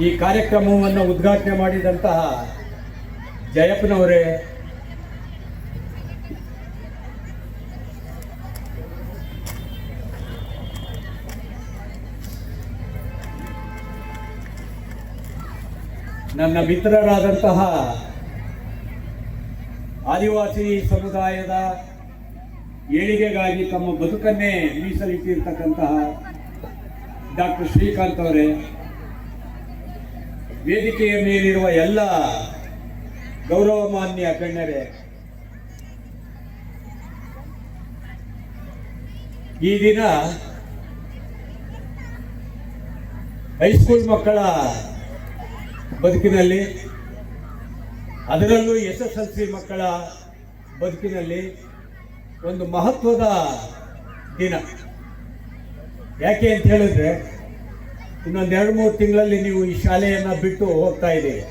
ಈ ಕಾರ್ಯಕ್ರಮವನ್ನು ಉದ್ಘಾಟನೆ ಮಾಡಿದಂತಹ ಜಯಪ್ಪನವರೇ, ನನ್ನ ಮಿತ್ರರಾದಂತಹ ಆದಿವಾಸಿ ಸಮುದಾಯದ ಏಳಿಗೆಗಾಗಿ ತಮ್ಮ ಬದುಕನ್ನೇ ಮೀಸಲಿಟ್ಟಿರ್ತಕ್ಕಂತಹ ಡಾಕ್ಟರ್ ಶ್ರೀಕಾಂತ್ ಅವರೇ, ವೇದಿಕೆಯ ಮೇಲಿರುವ ಎಲ್ಲ ಗೌರವಮಾನ್ಯ ಗಣ್ಯರೇ, ಈ ದಿನ ಹೈಸ್ಕೂಲ್ ಮಕ್ಕಳ ಬದುಕಿನಲ್ಲಿ, ಅದರಲ್ಲೂ SSLC ಮಕ್ಕಳ ಬದುಕಿನಲ್ಲಿ ಒಂದು ಮಹತ್ವದ ದಿನ. ಯಾಕೆ ಅಂತ ಹೇಳಿದ್ರೆ, ಇನ್ನೊಂದು 2-3 ತಿಂಗಳಲ್ಲಿ ನೀವು ಈ ಶಾಲೆಯನ್ನು ಬಿಟ್ಟು ಹೋಗ್ತಾ ಇದ್ದೀರಿ.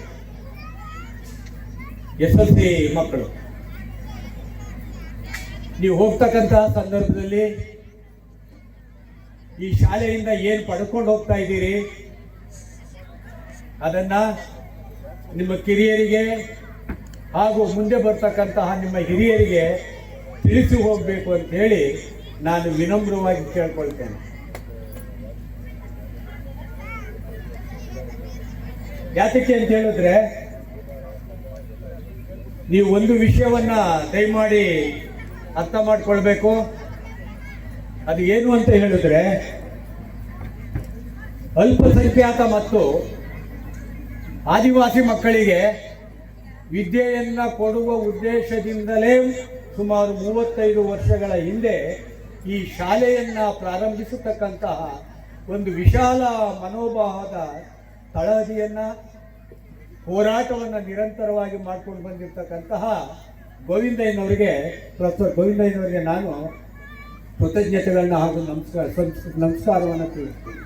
SSLC ಮಕ್ಕಳು ನೀವು ಹೋಗ್ತಕ್ಕಂತಹ ಸಂದರ್ಭದಲ್ಲಿ ಈ ಶಾಲೆಯಿಂದ ಏನು ಪಡ್ಕೊಂಡು ಹೋಗ್ತಾ ಇದ್ದೀರಿ ಅದನ್ನ ನಿಮ್ಮ ಕಿರಿಯರಿಗೆ ಹಾಗೂ ಮುಂದೆ ಬರ್ತಕ್ಕಂತಹ ನಿಮ್ಮ ಹಿರಿಯರಿಗೆ ತಿಳಿಸಿ ಹೋಗಬೇಕು ಅಂತ ಹೇಳಿ ನಾನು ವಿನಮ್ರವಾಗಿ ಕೇಳ್ಕೊಳ್ತೇನೆ. ಯಾತಕ್ಕೆ ಅಂತ ಹೇಳಿದ್ರೆ, ನೀವು ಒಂದು ವಿಷಯವನ್ನ ದಯಮಾಡಿ ಅರ್ಥ ಮಾಡ್ಕೊಳ್ಬೇಕು. ಅದು ಏನು ಅಂತ ಹೇಳಿದ್ರೆ, ಅಲ್ಪಸಂಖ್ಯಾತ ಮತ್ತು ಆದಿವಾಸಿ ಮಕ್ಕಳಿಗೆ ವಿದ್ಯೆಯನ್ನ ಕೊಡುವ ಉದ್ದೇಶದಿಂದಲೇ ಸುಮಾರು 35 ವರ್ಷಗಳ ಹಿಂದೆ ಈ ಶಾಲೆಯನ್ನ ಪ್ರಾರಂಭಿಸತಕ್ಕಂತಹ ಒಂದು ವಿಶಾಲ ಮನೋಭಾವದ ತಳಹದಿಯನ್ನ, ಹೋರಾಟವನ್ನು ನಿರಂತರವಾಗಿ ಮಾಡ್ಕೊಂಡು ಬಂದಿರತಕ್ಕಂತಹ ಗೋವಿಂದಯ್ಯನವರಿಗೆ, ಪ್ರೊಫೆಸರ್ ಗೋವಿಂದಯ್ಯನವರಿಗೆ ನಾನು ಕೃತಜ್ಞತೆಗಳನ್ನ ಹಾಗೂ ನಮಸ್ಕಾರವನ್ನು ತಿಳಿಸ್ತೀನಿ.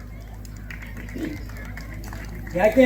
ಯಾಕೆ